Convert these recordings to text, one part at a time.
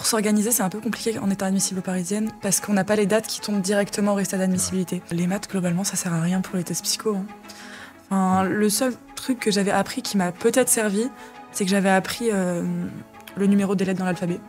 s'organiser, c'est un peu compliqué en étant admissible parisienne parce qu'on n'a pas les dates qui tombent directement au résultat d'admissibilité. Les maths, globalement, ça sert à rien pour les tests psycho. Enfin, le seul truc que j'avais appris qui m'a peut-être servi, c'est que j'avais appris le numéro des lettres dans l'alphabet.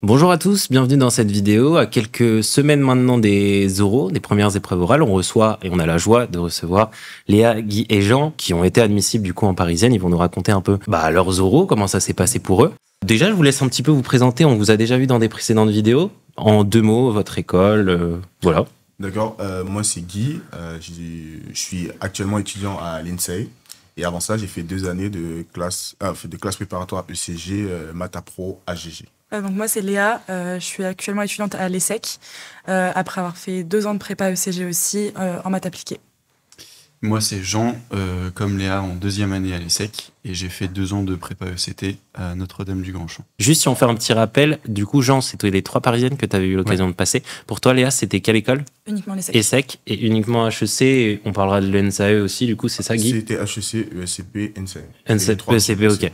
Bonjour à tous, bienvenue dans cette vidéo. À quelques semaines maintenant des oraux, des premières épreuves orales, on reçoit, et on a la joie de recevoir Léa, Guy et Jean, qui ont été admissibles du coup en parisienne. Ils vont nous raconter un peu leurs oraux, comment ça s'est passé pour eux. Déjà, je vous laisse un petit peu vous présenter. On vous a déjà vu dans des précédentes vidéos. En 2 mots, votre école, voilà. D'accord, moi c'est Guy, je suis actuellement étudiant à l'INSEE. Et avant ça, j'ai fait 2 années de classe préparatoire ECG, Maths Pro, AGG. Donc moi c'est Léa, je suis actuellement étudiante à l'ESSEC, après avoir fait 2 ans de prépa ECG aussi en maths appliquées. Moi c'est Jean, comme Léa en 2e année à l'ESSEC, et j'ai fait 2 ans de prépa ECT à Notre-Dame-du-Grand-Champ. Juste si on fait un petit rappel, du coup Jean, c'était les 3 parisiennes que tu avais eu l'occasion de passer. Pour toi Léa, c'était quelle école? Uniquement l'ESSEC. ESSEC et uniquement HEC, on parlera de l'ENSAE aussi, du coup c'est ça Guy? C'était HEC, ESCP, NSAE. ESCP, ok.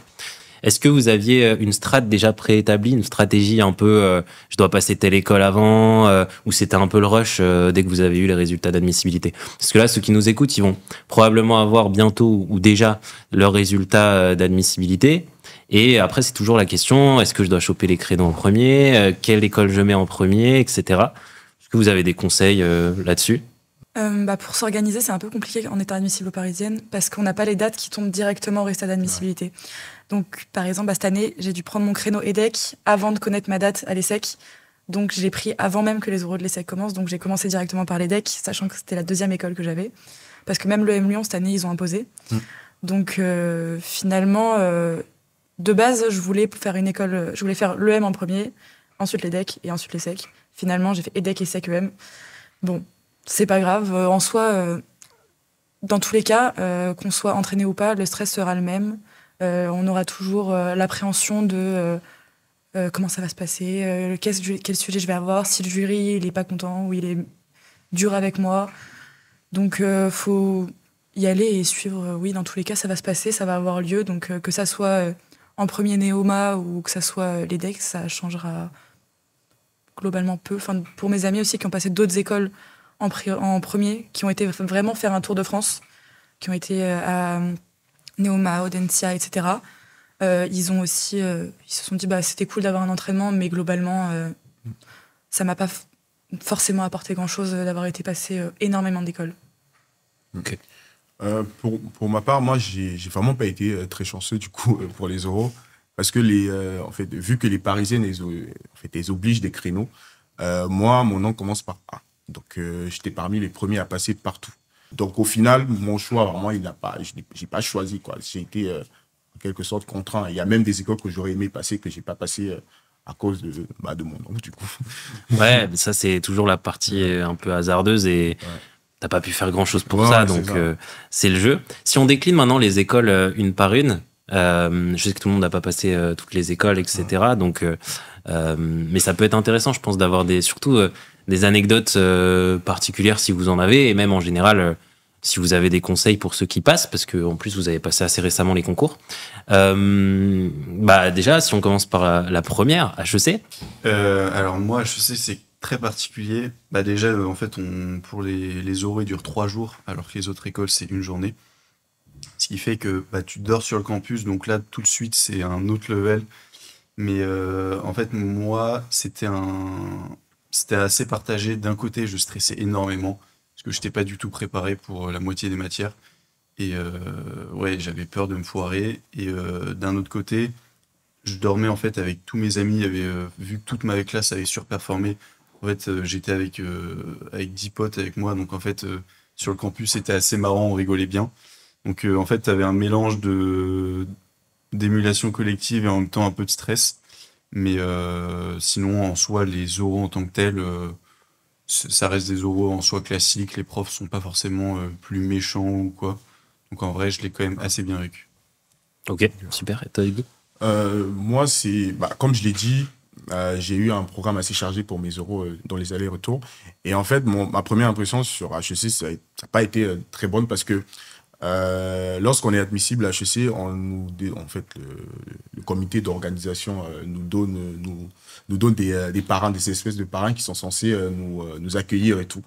Est-ce que vous aviez une strat déjà préétablie, une stratégie un peu je dois passer telle école avant, ou c'était un peu le rush dès que vous avez eu les résultats d'admissibilité? Parce que là, ceux qui nous écoutent, ils vont probablement avoir bientôt ou déjà leurs résultats d'admissibilité. Et après, c'est toujours la question, est-ce que je dois choper les créneaux en premier, quelle école je mets en premier, etc. Est-ce que vous avez des conseils là-dessus? Pour s'organiser, c'est un peu compliqué en étant admissible parisienne parce qu'on n'a pas les dates qui tombent directement au résultat d'admissibilité. Donc, par exemple, cette année, j'ai dû prendre mon créneau EDEC avant de connaître ma date à l'ESSEC. Donc, je l'ai pris avant même que les oraux de l'ESSEC commencent. Donc, j'ai commencé directement par l'EDEC, sachant que c'était la 2e école que j'avais. Parce que même l'EM Lyon, cette année, ils ont imposé. Donc, finalement, de base, je voulais faire l'EM en premier, ensuite l'EDEC et ensuite l'ESSEC. Finalement, j'ai fait EDEC, ESSEC, EM. Bon, c'est pas grave. En soi, dans tous les cas, qu'on soit entraîné ou pas, le stress sera le même. On aura toujours l'appréhension de comment ça va se passer, quel sujet je vais avoir, si le jury il est pas content ou il est dur avec moi. Donc faut y aller et suivre. Oui, dans tous les cas, ça va se passer, ça va avoir lieu. Donc que ça soit en premier Néoma ou que ça soit l'EDEC, ça changera globalement peu. Enfin, pour mes amis aussi qui ont passé d'autres écoles en premier, qui ont été vraiment faire un tour de France, qui ont été à Néoma, Audencia, etc. Ils ont aussi, ils se sont dit c'était cool d'avoir un entraînement, mais globalement, ça m'a pas forcément apporté grand-chose d'avoir été passé énormément d'écoles. Ok. Pour ma part, moi, j'ai vraiment pas été très chanceux du coup pour les oraux, parce que en fait, vu que les Parisiennes, elles obligent des créneaux, moi, mon nom commence par A. Donc, j'étais parmi les premiers à passer partout. Donc, au final, mon choix, vraiment, j'ai pas choisi, quoi. J'ai été, en quelque sorte, contraint. Il y a même des écoles que j'aurais aimé passer, que j'ai pas passé à cause de mon nom, du coup. Ouais, mais ça, c'est toujours la partie un peu hasardeuse et t'as pas pu faire grand-chose pour ça, donc c'est le jeu. Si on décline maintenant les écoles une par une, je sais que tout le monde n'a pas passé toutes les écoles, etc. Donc, mais ça peut être intéressant, je pense, d'avoir surtout des anecdotes particulières si vous en avez, et même en général, si vous avez des conseils pour ceux qui passent, parce qu'en plus, vous avez passé assez récemment les concours. Déjà, si on commence par la première, HEC. Alors moi, HEC, c'est très particulier. Déjà, en fait, pour les oraux, ils durent 3 jours, alors que les autres écoles, c'est 1 journée. Ce qui fait que tu dors sur le campus, donc là, tout de suite, c'est un autre level. Mais en fait, moi, c'était assez partagé. D'un côté, je stressais énormément, parce que je n'étais pas du tout préparé pour la moitié des matières. Et j'avais peur de me foirer. Et d'un autre côté, je dormais en fait avec tous mes amis. Vu que toute ma classe avait surperformé, en fait, j'étais avec 10 potes avec moi. Donc en fait, sur le campus, c'était assez marrant, on rigolait bien. Donc en fait, tu avais un mélange d'émulation collective et en même temps un peu de stress. Mais sinon, en soi, les oraux en tant que tels, ça reste des oraux en soi classiques. Les profs sont pas forcément plus méchants ou quoi. Donc en vrai, je l'ai quand même assez bien vécu. Ok, super. Et toi, Guy? Moi, comme je l'ai dit, j'ai eu un programme assez chargé pour mes oraux dans les allers-retours. Et en fait, ma première impression sur HEC, ça n'a pas été très bonne parce que Lorsqu'on est admissible à HEC, en fait, le comité d'organisation nous donne des parrains, des espèces de parrains qui sont censés nous accueillir et tout.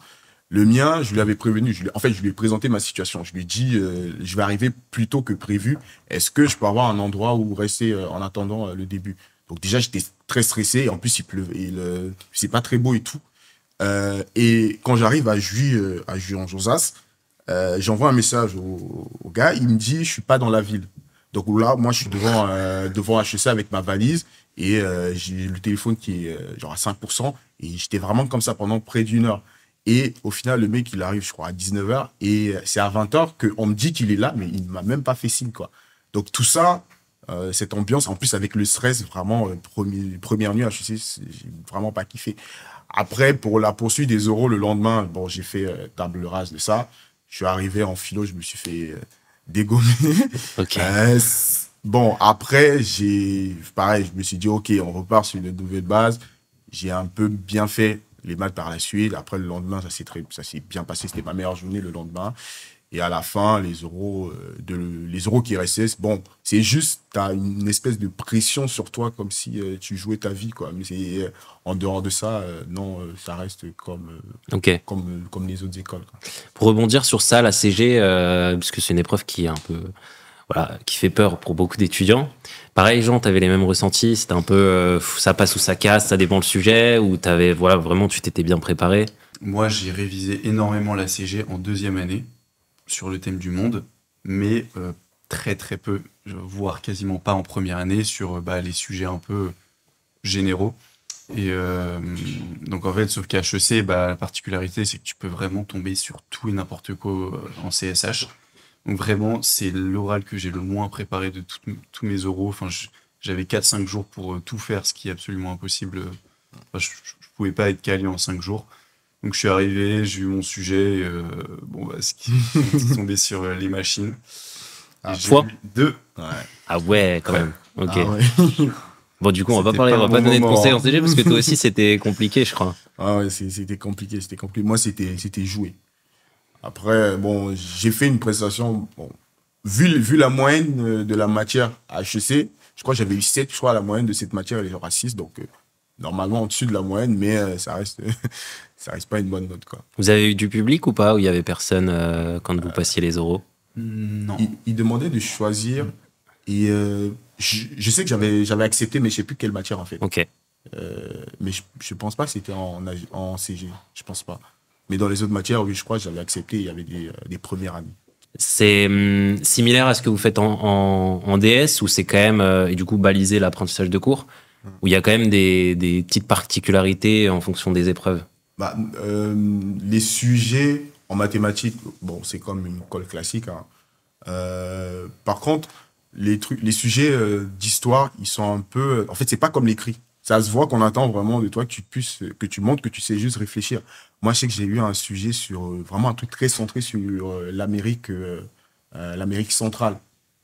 Le mien, je lui avais prévenu, je lui ai présenté ma situation. Je lui ai dit, je vais arriver plus tôt que prévu. Est-ce que je peux avoir un endroit où rester en attendant le début? Donc déjà, j'étais très stressé. Et en plus, il pleuvait. C'est pas très beau et tout. Et quand j'arrive à Juan-Josas, j'envoie un message au gars. Il me dit, je suis pas dans la ville. Donc là, moi, je suis devant HEC avec ma valise. Et j'ai le téléphone qui est genre à 5%. Et j'étais vraiment comme ça pendant près d'une heure. Et au final, le mec, il arrive, je crois, à 19h. Et c'est à 20h qu'on me dit qu'il est là, mais il ne m'a même pas fait signe, quoi. Donc, tout ça, cette ambiance, en plus, avec le stress, vraiment, première nuit, j'ai vraiment pas kiffé. Après, pour la poursuite des oraux, le lendemain, bon, j'ai fait table rase de ça. Je suis arrivé en philo, je me suis fait dégommer. Ok. Bon, après, pareil, je me suis dit, OK, on repart sur une nouvelle base. J'ai un peu bien fait les maths par la suite. Après, le lendemain, ça s'est bien passé. C'était ma meilleure journée le lendemain. Et à la fin, les oraux qui restaient, bon, c'est juste, tu as une espèce de pression sur toi comme si tu jouais ta vie, quoi. Mais en dehors de ça, non, ça reste comme les autres écoles, quoi. Pour rebondir sur ça, la CG, parce que c'est une épreuve qui est un peu, voilà, qui fait peur pour beaucoup d'étudiants. Pareil, Jean, t'avais les mêmes ressentis? C'était un peu, ça passe ou ça casse, ça dépend le sujet, ou t'avais, voilà, vraiment, tu t'étais bien préparé? Moi, j'ai révisé énormément la CG en deuxième année sur le thème du monde, mais très très peu, voire quasiment pas en première année sur les sujets un peu généraux. Et donc en fait, sauf qu'à HEC, la particularité, c'est que tu peux vraiment tomber sur tout et n'importe quoi en CSH. Donc vraiment, c'est l'oral que j'ai le moins préparé de tous mes oraux. Enfin, j'avais 4-5 jours pour tout faire, ce qui est absolument impossible. Enfin, je pouvais pas être calé en 5 jours. Donc je suis arrivé, j'ai eu mon sujet, ce qui est tombé sur les machines. J'ai eu 2. Ouais. Ah ouais, quand même. Ok. Ah ouais. Bon, du coup, on va C'était pas pas donner de moment, conseils en hein. CG parce que toi aussi, c'était compliqué, je crois. Ah ouais, c'était compliqué. Moi, c'était joué. Après, bon, j'ai fait une prestation. Bon, vu la moyenne de la matière à HEC, je crois que j'avais eu 7, je crois, la moyenne de cette matière, elle est genre à 6. Donc, normalement, au-dessus de la moyenne, mais ça reste pas une bonne note, quoi. Vous avez eu du public ou pas? Ou il y avait personne quand vous passiez les oraux? Non. Il demandait de choisir. Et je sais que j'avais accepté, mais je sais plus quelle matière, en fait. Ok. Mais je pense pas que c'était en CG. Je pense pas. Mais dans les autres matières, oui, je crois que j'avais accepté. Il y avait des premières années. C'est similaire à ce que vous faites en DS, ou c'est quand même, et du coup, baliser l'apprentissage de cours, où il y a quand même des petites particularités en fonction des épreuves? Les sujets en mathématiques, bon, c'est comme une école classique, hein. Par contre, les sujets d'histoire, ils sont un peu... En fait, c'est pas comme l'écrit. Ça se voit qu'on attend vraiment de toi que tu montres que tu sais juste réfléchir. Moi, je sais que j'ai eu un sujet sur vraiment un truc très centré sur l'Amérique centrale.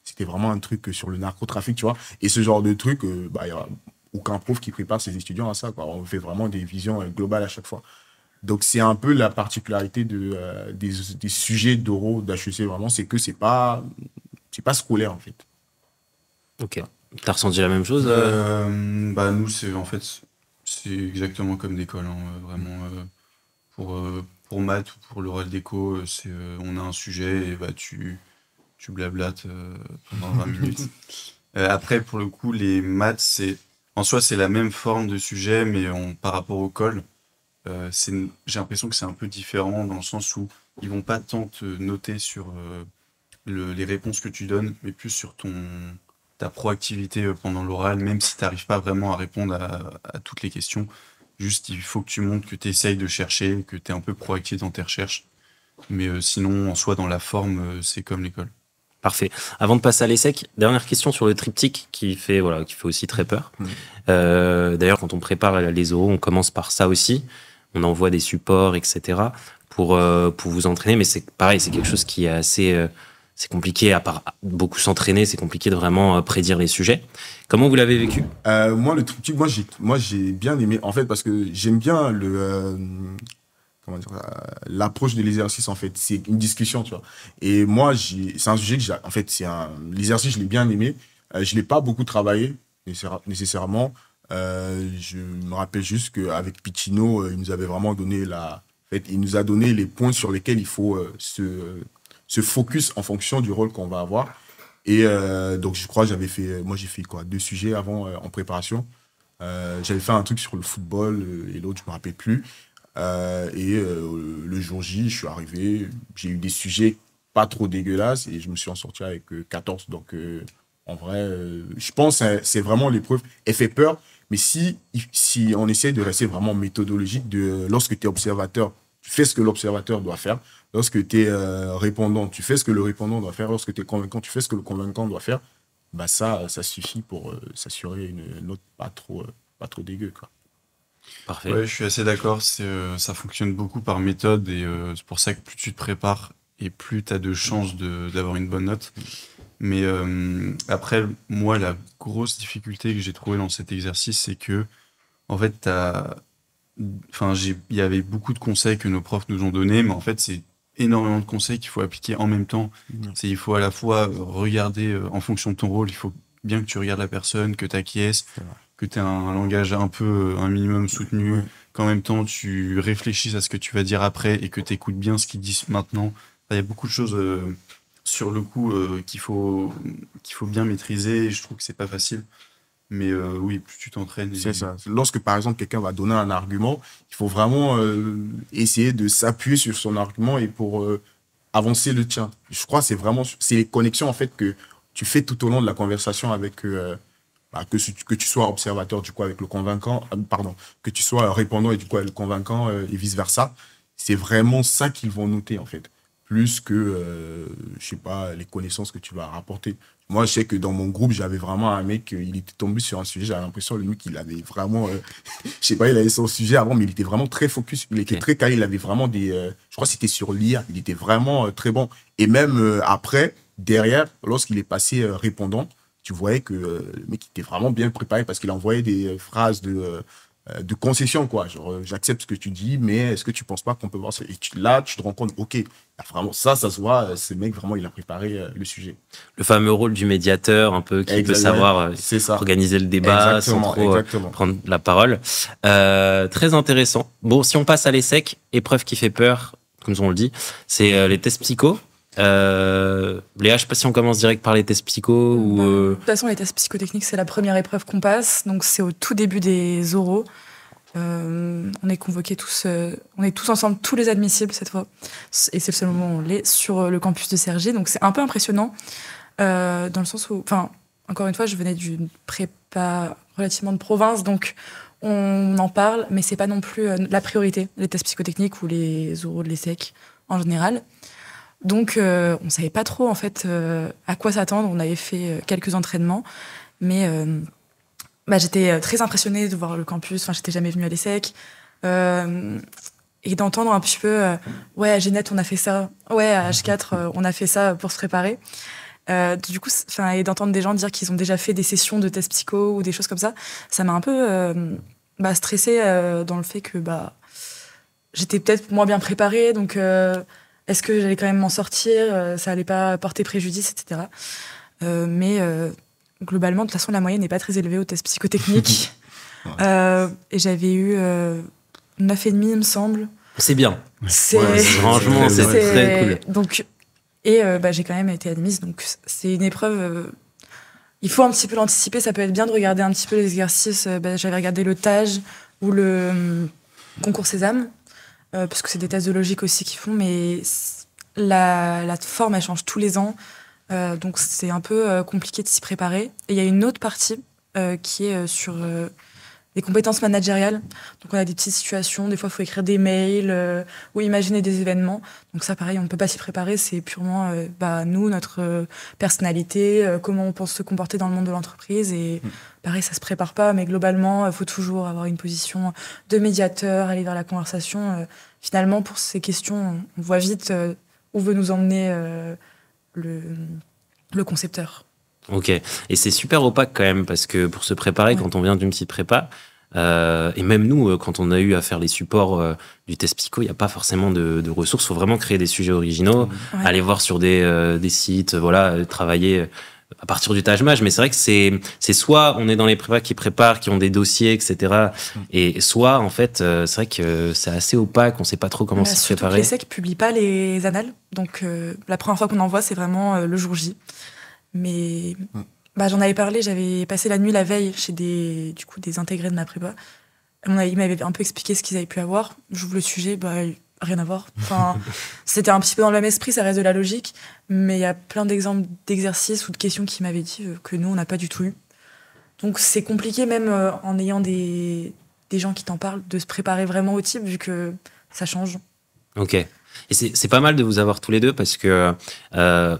C'était vraiment un truc sur le narcotrafic, tu vois. Et ce genre de truc, il n'y a aucun prof qui prépare ses étudiants à ça, quoi. On fait vraiment des visions globales à chaque fois. Donc, c'est un peu la particularité des sujets d'oraux d'HEC, vraiment, c'est que c'est pas scolaire, en fait. Ok. T'as ressenti la même chose? Nous, c'est exactement comme d'école, hein, vraiment. Pour maths ou pour l'oral d'éco, on a un sujet et tu blablates pendant 20 minutes. Après, pour le coup, les maths, en soi, c'est la même forme de sujet, mais par rapport au col, j'ai l'impression que c'est un peu différent dans le sens où ils vont pas tant te noter sur les réponses que tu donnes, mais plus sur ta proactivité pendant l'oral, même si tu n'arrives pas vraiment à répondre à toutes les questions. Juste, il faut que tu montres que tu essayes de chercher, que tu es un peu proactif dans tes recherches. Mais sinon, en soi, dans la forme, c'est comme l'école. Parfait. Avant de passer à l'ESSEC, dernière question sur le triptyque qui fait aussi très peur. D'ailleurs, quand on prépare les oraux, on commence par ça aussi. On envoie des supports, etc. pour vous entraîner. Mais c'est pareil, c'est quelque chose qui est assez... c'est compliqué, à part beaucoup s'entraîner, c'est compliqué de vraiment prédire les sujets. Comment vous l'avez vécu? Moi, le triptyque, moi j'ai bien aimé, en fait, parce que j'aime bien comment dire, l'approche de l'exercice, en fait. C'est une discussion, tu vois. Et moi, c'est un sujet que en fait, l'exercice, je l'ai bien aimé. Je l'ai pas beaucoup travaillé, nécessairement. Je me rappelle juste qu'avec Picino, il nous avait vraiment donné en fait, il nous a donné les points sur lesquels il faut se focus en fonction du rôle qu'on va avoir. Et donc, je crois que j'ai fait quoi, 2 sujets avant en préparation. J'avais fait un truc sur le football et l'autre, je me rappelle plus. Le jour J, je suis arrivé, j'ai eu des sujets pas trop dégueulasses et je me suis en sorti avec 14. Donc, en vrai, je pense que c'est vraiment l'épreuve. Elle fait peur, mais si on essaie de rester vraiment méthodologique, lorsque tu es observateur, tu fais ce que l'observateur doit faire. Lorsque tu es répondant, tu fais ce que le répondant doit faire. Lorsque tu es convaincant, tu fais ce que le convaincant doit faire. Bah ça suffit pour s'assurer une note pas trop dégueu, quoi. Parfait. Ouais, je suis assez d'accord. Ça fonctionne beaucoup par méthode et c'est pour ça que plus tu te prépares et plus tu as de chances d'avoir une bonne note. Mais après, moi, la grosse difficulté que j'ai trouvée dans cet exercice, c'est que, en fait, il y avait beaucoup de conseils que nos profs nous ont donnés, mais en fait, c'est énormément de conseils qu'il faut appliquer en même temps. Il faut à la fois regarder en fonction de ton rôle, il faut bien que tu regardes la personne, que tu acquiesces, que tu aies un langage un minimum soutenu, qu'en même temps tu réfléchisses à ce que tu vas dire après et que tu écoutes bien ce qu'ils disent maintenant. Il y a beaucoup de choses sur le coup qu'il faut bien maîtriser et je trouve que c'est pas facile. Mais oui, plus tu t'entraînes. C'est ça. Lorsque, par exemple, quelqu'un va donner un argument, il faut vraiment essayer de s'appuyer sur son argument et pour avancer le tien. Je crois que c'est les connexions, en fait, que tu fais tout au long de la conversation avec, que tu sois observateur, du coup, avec le convaincant, que tu sois répondant et du coup, avec le convaincant et vice-versa. C'est vraiment ça qu'ils vont noter, en fait. Plus que, je sais pas, les connaissances que tu vas rapporter. Moi, je sais que dans mon groupe, j'avais vraiment un mec, il était tombé sur un sujet, j'avais l'impression, le mec, il avait vraiment, je sais pas, il avait son sujet avant, mais il était vraiment très focus, il était très calé, il avait vraiment je crois que c'était sur l'IA, il était vraiment très bon. Et même après, derrière, lorsqu'il est passé répondant, tu voyais que le mec était vraiment bien préparé parce qu'il envoyait des phrases de concession, quoi. Genre, j'accepte ce que tu dis, mais est-ce que tu penses pas qu'on peut voir ça? Et là, tu te rends compte, ok, vraiment, ça se voit, ce mec, vraiment, il a préparé le sujet. Le fameux rôle du médiateur, un peu, qui peut savoir organiser le débat sans trop prendre la parole. Très intéressant. Bon, si on passe à l'ESSEC, épreuve qui fait peur, comme on le dit, c'est les tests psycho. Léa, je sais pas si on commence direct par les tests psycho ou... De toute façon, les tests psychotechniques, c'est la première épreuve qu'on passe, donc c'est au tout début des oraux. On est convoqués tous, on est tous ensemble, tous les admissibles cette fois, et c'est le seul moment où on l'est sur le campus de Cergy, donc c'est un peu impressionnant dans le sens où, enfin, encore une fois, je venais d'une prépa relativement de province, donc on en parle, mais c'est pas non plus la priorité, les tests psychotechniques ou les oraux de l'ESSEC en général. Donc, on savait pas trop, en fait, à quoi s'attendre. On avait fait quelques entraînements, mais j'étais très impressionnée de voir le campus. Enfin, j'étais jamais venue à l'ESSEC. Et d'entendre un petit peu, ouais, à Ginette, on a fait ça. Ouais, à H4, on a fait ça pour se préparer. Du coup, et d'entendre des gens dire qu'ils ont déjà fait des sessions de tests psycho ou des choses comme ça, ça m'a un peu stressée dans le fait que j'étais peut-être moins bien préparée, donc... est-ce que j'allais quand même m'en sortir? Ça allait pas porter préjudice, etc. Mais globalement, de toute façon, la moyenne n'est pas très élevée au test psychotechnique. Et j'avais eu 9,5, il me semble. C'est bien. Franchement, c'est très cool. Donc, j'ai quand même été admise. Donc, c'est une épreuve... il faut un petit peu l'anticiper. Ça peut être bien de regarder un petit peu les exercices. J'avais regardé le TAGE ou le concours Sésame. Parce que c'est des tests de logique aussi qu'ils font, mais la forme, elle change tous les ans. Donc, c'est un peu compliqué de s'y préparer. Et il y a une autre partie qui est sur les compétences managériales. Donc, on a des petites situations. Des fois, il faut écrire des mails ou imaginer des événements. Donc, ça, pareil, on ne peut pas s'y préparer. C'est purement nous, notre personnalité, comment on pense se comporter dans le monde de l'entreprise. Et pareil, ça ne se prépare pas. Mais globalement, il faut toujours avoir une position de médiateur, aller vers la conversation. Finalement, pour ces questions, on voit vite où veut nous emmener le concepteur. Ok. Et c'est super opaque quand même, parce que pour se préparer, quand on vient d'une petite prépa, Et même nous, quand on a eu à faire les supports du test psycho, il n'y a pas forcément de ressources. Il faut vraiment créer des sujets originaux, Ouais. aller voir sur des sites, voilà, travailler à partir du tâche-mage. Mais c'est vrai que c'est soit on est dans les prépas qui préparent, qui ont des dossiers, etc. Et soit, en fait, c'est vrai que c'est assez opaque, on ne sait pas trop comment Bah, s'y surtout que préparer. les SEC publient pas les annales, donc la première fois qu'on en voit, c'est vraiment le jour J. Mais j'en avais parlé, j'avais passé la nuit la veille chez des intégrés de ma prépa. Ils m'avaient un peu expliqué ce qu'ils avaient pu avoir. J'ouvre le sujet, rien à voir. Enfin, c'était un petit peu dans le même esprit, ça reste de la logique, mais il y a plein d'exemples d'exercices ou de questions qui m'avaient dit que nous, on n'a pas du tout eu. Donc c'est compliqué, même en ayant des gens qui t'en parlent, de se préparer vraiment au type, vu que ça change. Ok. Et c'est pas mal de vous avoir tous les deux parce que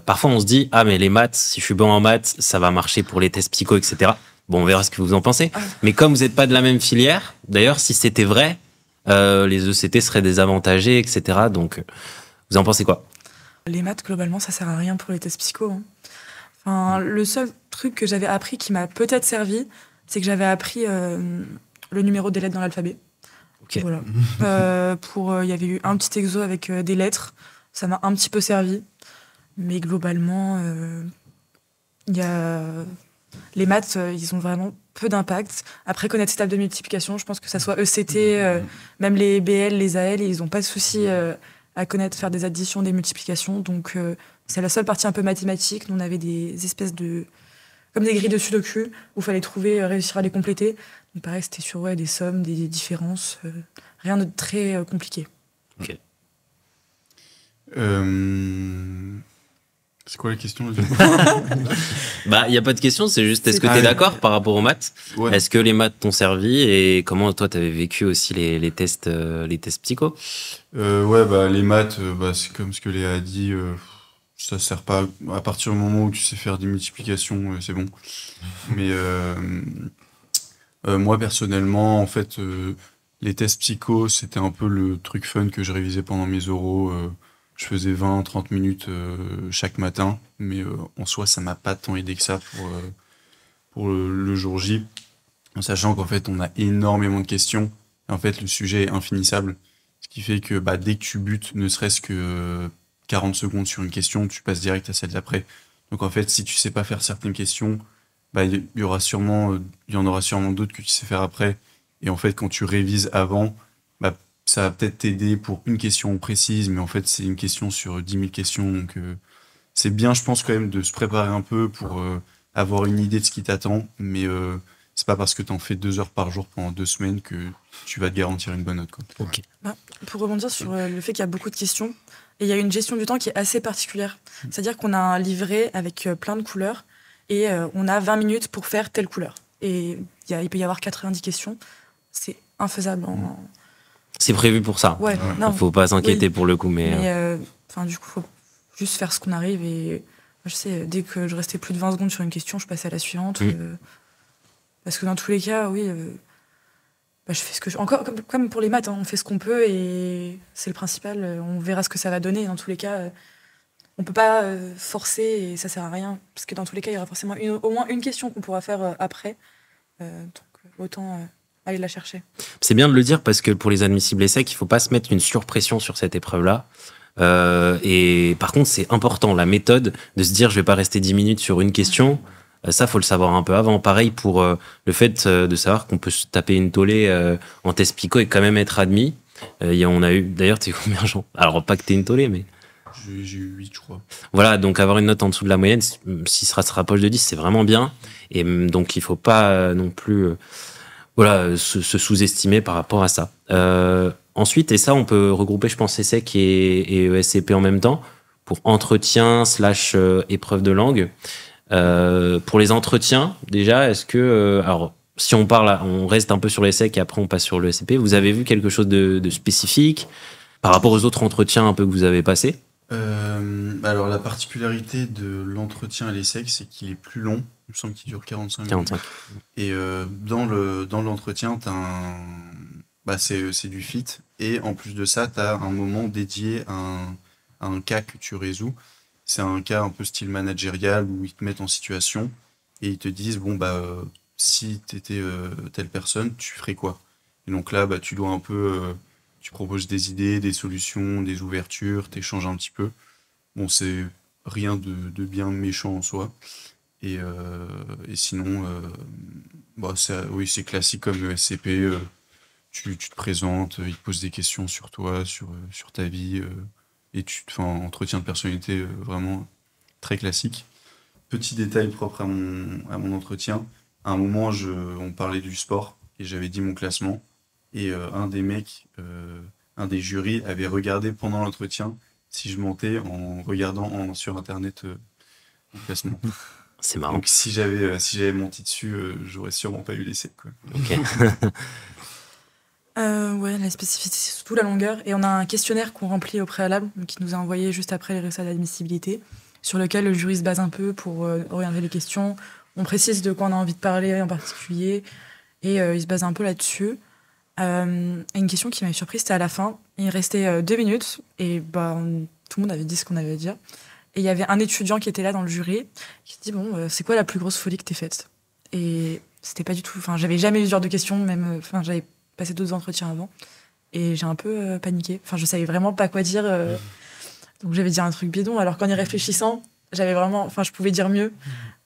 parfois on se dit ah mais les maths, si je suis bon en maths, ça va marcher pour les tests psycho, etc. Bon, on verra ce que vous en pensez. Mais comme vous n'êtes pas de la même filière, d'ailleurs, si c'était vrai, les ECT seraient désavantagés, etc. Donc, vous en pensez quoi? Les maths, globalement, ça sert à rien pour les tests psycho. Hein. Enfin, le seul truc que j'avais appris qui m'a peut-être servi, c'est que j'avais appris le numéro des lettres dans l'alphabet. Ok. Voilà. Il y avait eu un petit exo avec des lettres. Ça m'a un petit peu servi. Mais globalement, les maths, ils ont vraiment peu d'impact. Après, connaître ces tables de multiplication, je pense que ça soit ECT, même les BL, les AL, ils n'ont pas de souci à connaître, faire des additions, des multiplications. Donc, c'est la seule partie un peu mathématique. Nous, on avait des espèces de... comme des grilles de sudoku, où il fallait trouver, réussir à les compléter. Donc, pareil, c'était sur des sommes, des différences. Rien de très compliqué. Ok. C'est quoi la question? Bah, il n'y a pas de question, c'est juste est-ce que tu es d'accord par rapport aux maths? Ouais. Est-ce que les maths t'ont servi et comment toi tu avais vécu aussi les tests psycho? Les maths, c'est comme ce que Léa a dit, ça sert pas. À partir du moment où tu sais faire des multiplications, c'est bon. Mais moi personnellement, en fait, les tests psycho, c'était un peu le truc fun que je révisais pendant mes oraux. Je faisais 20-30 minutes chaque matin, mais en soi, ça m'a pas tant aidé que ça pour le jour J, en sachant qu'en fait, on a énormément de questions. Et en fait, le sujet est infinissable, ce qui fait que dès que tu butes, ne serait-ce que 40 secondes sur une question, tu passes direct à celle d'après. Donc en fait, si tu sais pas faire certaines questions, il y en aura sûrement d'autres que tu sais faire après. Et en fait, quand tu révises avant, ça va peut-être t'aider pour une question précise, mais en fait, c'est une question sur 10 000 questions. Donc, c'est bien, je pense, quand même, de se préparer un peu pour avoir une idée de ce qui t'attend. Mais c'est pas parce que t'en fais 2 heures par jour pendant 2 semaines que tu vas te garantir une bonne note, quoi. Ok. Pour rebondir sur le fait qu'il y a beaucoup de questions, et il y a une gestion du temps qui est assez particulière. C'est-à-dire qu'on a un livret avec plein de couleurs, et on a 20 minutes pour faire telle couleur. Et il peut y avoir 90 questions. C'est infaisable. C'est prévu pour ça. Ouais, non. Faut pas s'inquiéter pour le coup, mais du coup, faut juste faire ce qu'on arrive. Et je sais, dès que je restais plus de 20 secondes sur une question, je passais à la suivante. Parce que dans tous les cas, oui, je fais ce que encore comme pour les maths, hein, on fait ce qu'on peut et c'est le principal. On verra ce que ça va donner. Dans tous les cas, on peut pas forcer et ça sert à rien. Parce que dans tous les cas, il y aura forcément au moins une question qu'on pourra faire après. Donc autant aller la chercher. c'est bien de le dire parce que pour les admissibles ESSEC, il faut pas se mettre une surpression sur cette épreuve-là. Et par contre, c'est important, la méthode de se dire je vais pas rester 10 minutes sur une question. Ça, faut le savoir un peu avant. Pareil pour le fait de savoir qu'on peut se taper une tollée en test psycho et quand même être admis. On a eu, d'ailleurs, t'es combien, Jean? Alors, pas que t'es une tollée, mais... J'ai eu 8, je crois. Voilà, donc avoir une note en dessous de la moyenne, si ça se rapproche de 10, c'est vraiment bien. Et donc, il faut pas non plus se sous-estimer par rapport à ça. Ensuite, et ça, on peut regrouper, je pense, ESSEC et ESCP en même temps, pour entretien / épreuve de langue. Pour les entretiens, déjà, est-ce que... alors, si on parle, on reste un peu sur l'ESSEC et après on passe sur le ESCP, vous avez vu quelque chose de spécifique par rapport aux autres entretiens un peu que vous avez passés? Alors, la particularité de l'entretien à l'ESSEC, c'est qu'il est plus long. Il me semble qu'il dure 45 minutes. 45. Et dans l'entretien, c'est du fit. Et en plus de ça, tu as un moment dédié à un cas que tu résous. C'est un cas un peu style managérial où ils te mettent en situation et ils te disent si tu étais telle personne, tu ferais quoi? Et donc là, bah, tu dois un peu, tu proposes des idées, des solutions, des ouvertures, t'échanges un petit peu. Bon, c'est rien de bien méchant en soi. Et sinon, bah, oui, c'est classique comme le SCP. Tu te présentes, ils te posent des questions sur toi, sur ta vie, et enfin, entretien de personnalité vraiment très classique. Petit détail propre à mon entretien. À un moment, on parlait du sport et j'avais dit mon classement. Et un des mecs, un des jurys, avait regardé pendant l'entretien si je mentais en regardant sur Internet mon classement. C'est marrant. Donc si j'avais menti dessus, j'aurais sûrement pas eu l'essai, quoi. Ok. Ouais, la spécificité, c'est surtout la longueur. Et on a un questionnaire qu'on remplit au préalable, donc qui nous a envoyé juste après les résultats d'admissibilité, sur lequel le jury se base un peu pour orienter les questions. On précise de quoi on a envie de parler en particulier, et il se base un peu là-dessus. Et une question qui m'avait surprise, c'était à la fin. Il restait 2 minutes, et bah, tout le monde avait dit ce qu'on avait à dire. Et il y avait un étudiant qui était là dans le jury, qui dit bon, c'est quoi la plus grosse folie que t'aies faite? Et c'était pas du tout. Enfin, j'avais jamais eu ce genre de questions, même. Enfin, j'avais passé d'autres entretiens avant, et j'ai un peu paniqué. Enfin, je savais vraiment pas quoi dire. Donc j'avais dit un truc bidon, alors qu'en y réfléchissant, j'avais vraiment. Enfin, je pouvais dire mieux.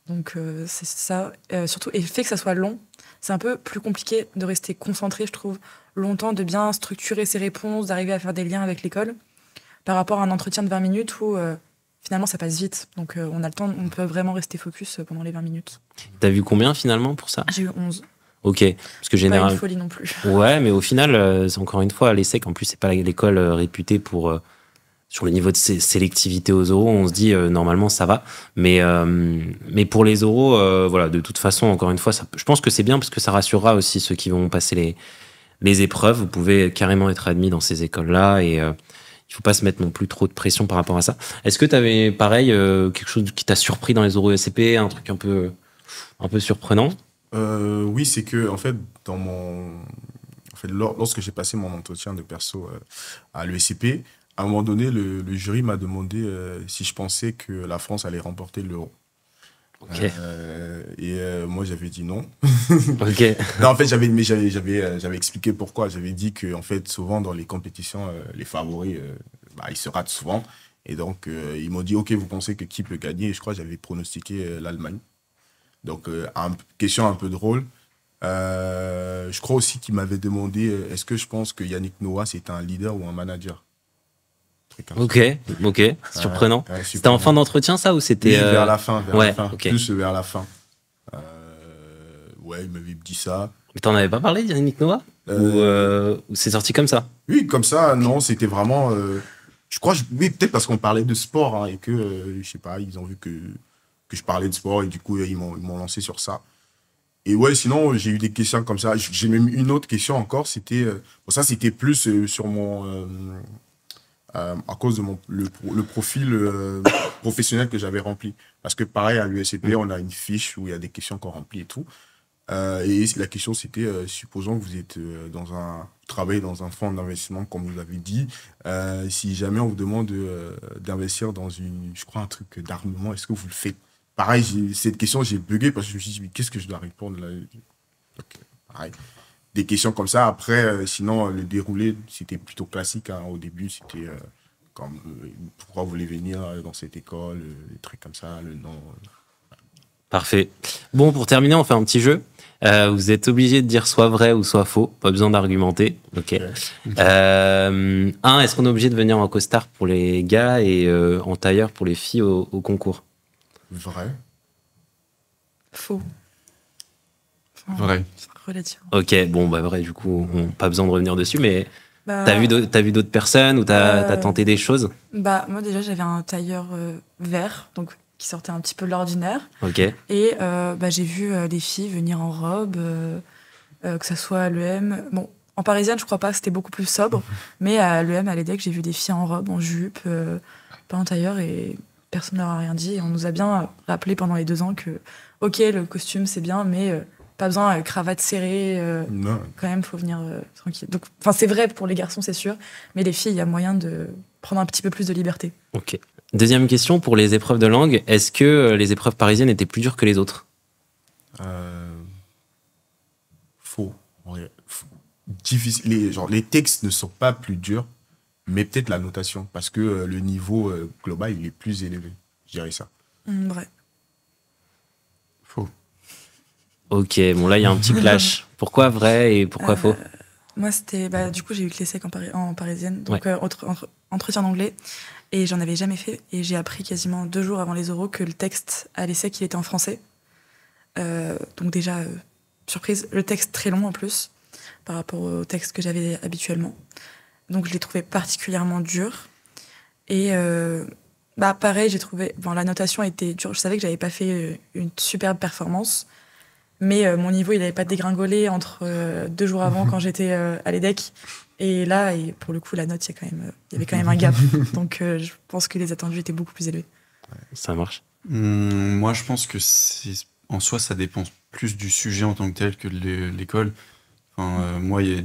Donc c'est ça. Surtout, et le fait que ça soit long, c'est un peu plus compliqué de rester concentré, je trouve, longtemps, de bien structurer ses réponses, d'arriver à faire des liens avec l'école, par rapport à un entretien de 20 minutes où finalement ça passe vite. Donc on a le temps, on peut vraiment rester focus pendant les 20 minutes. T'as vu combien finalement pour ça? J'ai eu 11. Ok, parce que Pas généralement. une folie non plus. Ouais, mais au final, c'est encore une fois, l'ESSEC, en plus, c'est pas l'école réputée pour. Sur le niveau de sélectivité aux oraux, on se dit normalement ça va. Mais pour les oraux, voilà, de toute façon, encore une fois, je pense que c'est bien parce que ça rassurera aussi ceux qui vont passer les épreuves. Vous pouvez carrément être admis dans ces écoles-là et il faut pas se mettre non plus trop de pression par rapport à ça. Est-ce que tu avais, pareil, quelque chose qui t'a surpris dans les oraux ESCP, un truc un peu surprenant? Oui, c'est que, en fait, lorsque j'ai passé mon entretien de perso à l'ESCP, à un moment donné, le jury m'a demandé si je pensais que la France allait remporter l'Euro. Ok. Moi, j'avais dit non. Ok. Non, en fait, j'avais expliqué pourquoi. J'avais dit que, en fait, souvent dans les compétitions, les favoris, ils se ratent souvent. Et donc, ils m'ont dit, OK, vous pensez que qui peut gagner? Et je crois que j'avais pronostiqué l'Allemagne. Donc, question un peu drôle. Je crois aussi qu'il m'avait demandé est-ce que je pense que Yannick Noah, c'est un leader ou un manager? Ok, surprenant. C'était en fin d'entretien, ça, ou c'était... Oui, vers la fin, okay. Plus vers la fin. Ouais, il m'avait dit ça. Mais t'en avais pas parlé d'Yannick Noah ou c'est sorti comme ça? Oui, comme ça, non, c'était vraiment... je crois, oui, peut-être parce qu'on parlait de sport, hein, et que, je sais pas, ils ont vu que je parlais de sport, et du coup, ils m'ont lancé sur ça. Et ouais, sinon, j'ai eu des questions comme ça. J'ai même une autre question encore, c'était... ça, c'était plus sur mon... à cause de le profil professionnel que j'avais rempli. Parce que pareil, à l'USCP, on a une fiche où il y a des questions qu'on remplit et tout. Et la question, c'était, supposons que vous êtes travaillez dans un fonds d'investissement, comme vous l'avez dit. Si jamais on vous demande d'investir dans je crois, un truc d'armement, est-ce que vous le faites? Pareil, cette question, j'ai bugué parce que je me suis dit, mais qu'est-ce que je dois répondre là? Donc, pareil. Des questions comme ça. Après, sinon, le déroulé, c'était plutôt classique. Hein. Au début, c'était comme pourquoi vous voulez venir dans cette école, des trucs comme ça, le nom. Parfait. Bon, pour terminer, on fait un petit jeu. Vous êtes obligé de dire soit vrai ou soit faux. Pas besoin d'argumenter. Ok. Est-ce qu'on est obligé de venir en costard pour les gars et en tailleur pour les filles au concours? Vrai. Faux. Vrai. Relatif. Ok, bon, bah vrai, du coup, pas besoin de revenir dessus, mais t'as vu d'autres personnes ou t'as tenté des choses? Moi, déjà, j'avais un tailleur vert, donc qui sortait un petit peu de l'ordinaire. Ok. Et j'ai vu des filles venir en robe, que ça soit à l'EM. Bon, en parisienne, je crois pas, c'était beaucoup plus sobre, mais à l'EM, à l'EDEC, j'ai vu des filles en robe, en jupe, pas en tailleur, et personne ne leur a rien dit. Et on nous a bien rappelé pendant les 2 ans que, ok, le costume, c'est bien, mais... pas besoin de cravate serrée. Non. Quand même, il faut venir tranquille. Donc, c'est vrai pour les garçons, c'est sûr. Mais les filles, il y a moyen de prendre un petit peu plus de liberté. Ok. Deuxième question, pour les épreuves de langue, est-ce que les épreuves parisiennes étaient plus dures que les autres? les textes ne sont pas plus durs, mais peut-être la notation, parce que le niveau global, il est plus élevé. Je dirais ça. Vrai. Faux. Ok, bon là il y a un petit clash. Pourquoi vrai et pourquoi faux? Moi, c'était. Du coup, j'ai eu que l'ESSEC en parisienne, donc entretien d'anglais, et j'en avais jamais fait. Et j'ai appris quasiment 2 jours avant les oraux que le texte à l'ESSEC, il était en français. Donc, déjà, surprise, le texte très long en plus, par rapport au texte que j'avais habituellement. Donc, je l'ai trouvé particulièrement dur. Et pareil, j'ai trouvé. La notation était dure. Je savais que j'avais pas fait une superbe performance. Mais mon niveau, il n'avait pas dégringolé entre 2 jours avant quand j'étais à l'EDEC. Et là, pour le coup, la note, il y avait quand même un gap. Donc, je pense que les attendus étaient beaucoup plus élevés. Ça marche. Moi, je pense que en soi, ça dépend plus du sujet en tant que tel que de l'école. Enfin, moi, il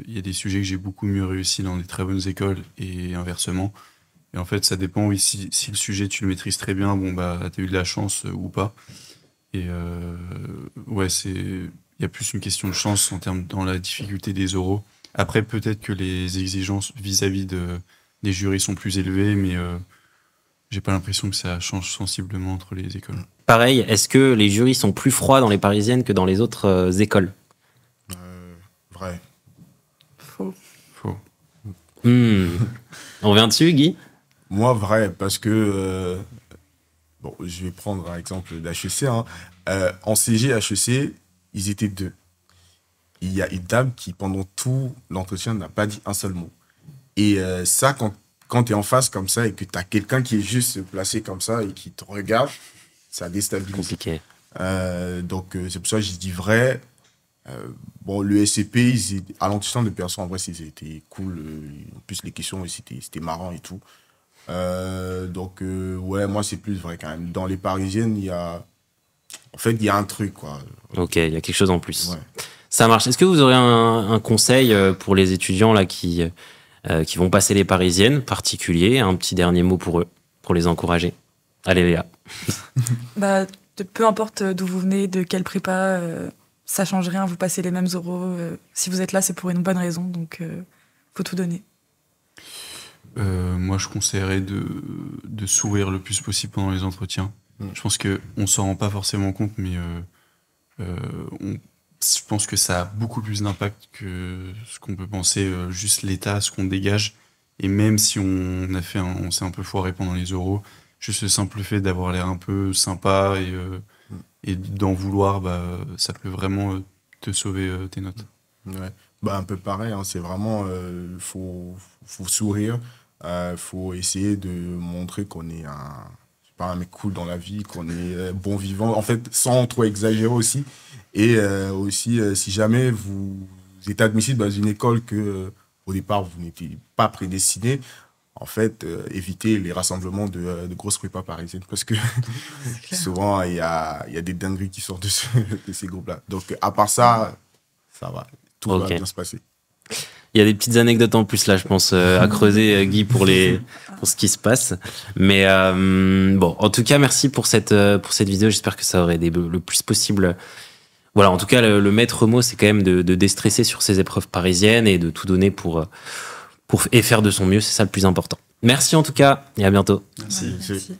y a des sujets que j'ai beaucoup mieux réussi dans des très bonnes écoles et inversement. Et en fait, ça dépend, oui, si le sujet, tu le maîtrises très bien, t'as eu de la chance ou pas. Et il y a plus une question de chance dans la difficulté des oraux. Après, peut-être que les exigences vis-à-vis des jurys sont plus élevées, mais j'ai pas l'impression que ça change sensiblement entre les écoles. Pareil, est-ce que les jurys sont plus froids dans les parisiennes que dans les autres écoles? Vrai. Faux. On revient dessus, Guy? Moi, vrai, parce que... je vais prendre un exemple d'HEC. En CG, HEC, ils étaient 2. Il y a une dame qui, pendant tout l'entretien, n'a pas dit un seul mot. Et ça, quand tu es en face comme ça et que tu as quelqu'un qui est juste placé comme ça et qui te regarde, ça déstabilise. Compliqué. Donc, c'est pour ça que j'ai dit vrai. Le SCP, à l'entretien de personnes, en vrai, c'était cool. En plus, les questions, c'était marrant et tout. Moi, c'est plus vrai quand même. Dans les parisiennes, il y a un truc, quoi. Ok, il y a quelque chose en plus. Ouais. Ça marche. Est-ce que vous aurez un conseil pour les étudiants là qui vont passer les parisiennes, particulier, un petit dernier mot pour eux, pour les encourager? Allez, Léa. Peu importe d'où vous venez, de quelle prépa, ça change rien, vous passez les mêmes oraux. Si vous êtes là, c'est pour une bonne raison, donc faut tout donner. Moi, je conseillerais de s'ouvrir le plus possible pendant les entretiens. Je pense qu'on s'en rend pas forcément compte, mais je pense que ça a beaucoup plus d'impact que ce qu'on peut penser, juste l'état, ce qu'on dégage. Et même si on s'est un peu foiré pendant les oraux, juste le simple fait d'avoir l'air un peu sympa et d'en vouloir, ça peut vraiment te sauver tes notes. Ouais. Un peu pareil, c'est vraiment, faut sourire, faut essayer de montrer qu'on est un mec cool dans la vie, qu'on est bon vivant, en fait, sans trop exagérer aussi. Et aussi, si jamais vous êtes admissible dans une école que au départ, vous n'étiez pas prédestiné, en fait, évitez les rassemblements de grosses prépas parisiennes, parce que souvent, il y a des dingueries qui sortent de ces groupes-là. Donc, à part ça, ça va. Tout va bien se passer. Il y a des petites anecdotes en plus là, je pense, à creuser, Guy, pour ce qui se passe. Mais en tout cas, merci pour cette vidéo. J'espère que ça aurait aidé le plus possible. Voilà, en tout cas, le maître mot, c'est quand même de déstresser sur ces épreuves parisiennes et de tout donner pour faire de son mieux. C'est ça le plus important. Merci en tout cas et à bientôt. Merci. Merci.